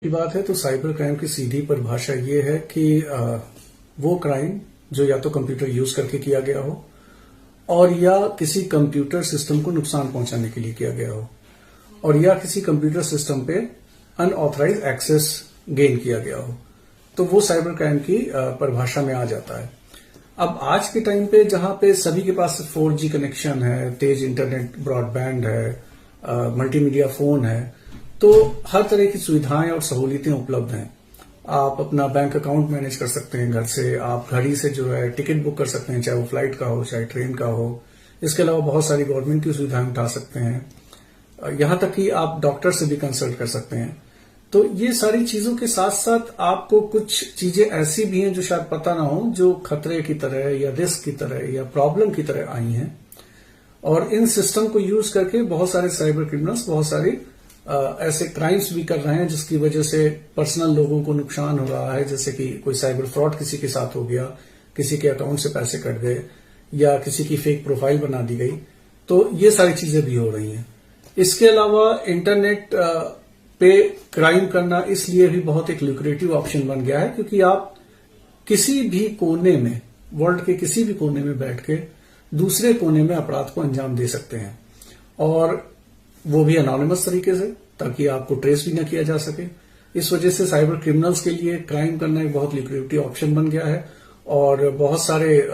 की बात है तो साइबर क्राइम की सीधी परिभाषा ये है कि वो क्राइम जो या तो कंप्यूटर यूज करके किया गया हो और या किसी कंप्यूटर सिस्टम को नुकसान पहुंचाने के लिए किया गया हो और या किसी कंप्यूटर सिस्टम पे अनऑथराइज एक्सेस गेन किया गया हो, तो वो साइबर क्राइम की परिभाषा में आ जाता है। अब आज के टाइम पे जहां पे सभी के पास 4G कनेक्शन है, तेज इंटरनेट ब्रॉडबैंड है, मल्टीमीडिया फोन है, तो हर तरह की सुविधाएं और सहूलियतें उपलब्ध हैं। आप अपना बैंक अकाउंट मैनेज कर सकते हैं घर से, आप घड़ी से जो है टिकट बुक कर सकते हैं, चाहे वो फ्लाइट का हो चाहे ट्रेन का हो। इसके अलावा बहुत सारी गवर्नमेंट की सुविधाएं उठा सकते हैं, यहां तक कि आप डॉक्टर से भी कंसल्ट कर सकते हैं। तो ये सारी चीजों के साथ साथ आपको कुछ चीजें ऐसी भी हैं जो शायद पता ना हो, जो खतरे की तरह या रिस्क की तरह या प्रॉब्लम की तरह आई हैं, और इन सिस्टम को यूज करके बहुत सारे साइबर क्रिमिनल्स बहुत सारे ऐसे क्राइम्स भी कर रहे हैं जिसकी वजह से पर्सनल लोगों को नुकसान हो रहा है। जैसे कि कोई साइबर फ्रॉड किसी के साथ हो गया, किसी के अकाउंट से पैसे कट गए या किसी की फेक प्रोफाइल बना दी गई, तो ये सारी चीजें भी हो रही हैं। इसके अलावा इंटरनेट पे क्राइम करना इसलिए भी बहुत एक ल्यूक्रेटिव ऑप्शन बन गया है क्योंकि आप किसी भी कोने में, वर्ल्ड के किसी भी कोने में बैठ के दूसरे कोने में अपराध को अंजाम दे सकते हैं, और वो भी एनोनिमस तरीके से, ताकि आपको ट्रेस भी न किया जा सके। इस वजह से साइबर क्रिमिनल्स के लिए क्राइम करना एक बहुत ल्यूक्रेटिव ऑप्शन बन गया है, और बहुत सारे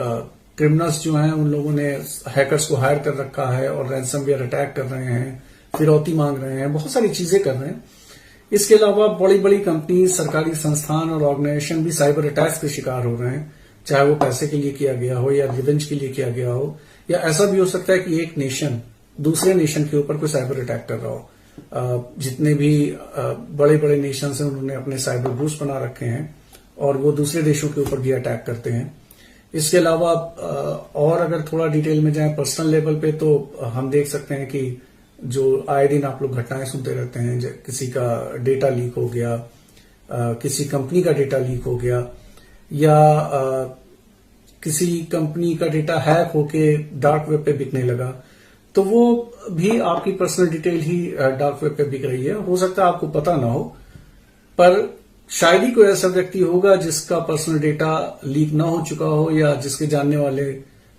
क्रिमिनल्स जो हैं उन लोगों ने हैकर्स को हायर कर रखा है और रैंसमवेयर अटैक कर रहे हैं, फिरौती मांग रहे हैं, बहुत सारी चीजें कर रहे हैं। इसके अलावा बड़ी बड़ी कंपनी, सरकारी संस्थान और ऑर्गेनाइजेशन भी साइबर अटैक्स के शिकार हो रहे हैं, चाहे वो पैसे के लिए किया गया हो या रिवेंज के लिए किया गया हो, या ऐसा भी हो सकता है कि एक नेशन दूसरे नेशन के ऊपर कोई साइबर अटैक कर रहा हो। जितने भी बड़े बड़े नेशंस हैं उन्होंने अपने साइबर ग्रुप्स बना रखे हैं और वो दूसरे देशों के ऊपर भी अटैक करते हैं। इसके अलावा और अगर थोड़ा डिटेल में जाएं पर्सनल लेवल पे, तो हम देख सकते हैं कि जो आए दिन आप लोग घटनाएं सुनते रहते हैं, किसी का डेटा लीक हो गया, किसी कंपनी का डेटा लीक हो गया, या किसी कंपनी का डेटा हैक होके डार्क वेब पे बिकने लगा, तो वो भी आपकी पर्सनल डिटेल ही डार्क वेब पे बिक रही है। हो सकता है आपको पता ना हो, पर शायद ही कोई ऐसा व्यक्ति होगा जिसका पर्सनल डेटा लीक ना हो चुका हो, या जिसके जानने वाले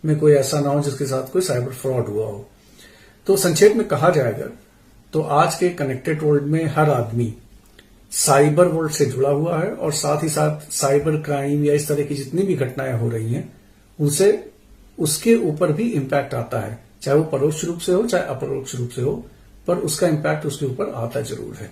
में कोई ऐसा ना हो जिसके साथ कोई साइबर फ्रॉड हुआ हो। तो संक्षेप में कहा जाएगा तो आज के कनेक्टेड वर्ल्ड में हर आदमी साइबर वर्ल्ड से जुड़ा हुआ है, और साथ ही साथ साइबर क्राइम या इस तरह की जितनी भी घटनाएं हो रही हैं उनसे उसके ऊपर भी इम्पैक्ट आता है, चाहे वो परोक्ष रूप से हो चाहे अपरोक्ष रूप से हो, पर उसका इम्पैक्ट उसके ऊपर आता जरूर है।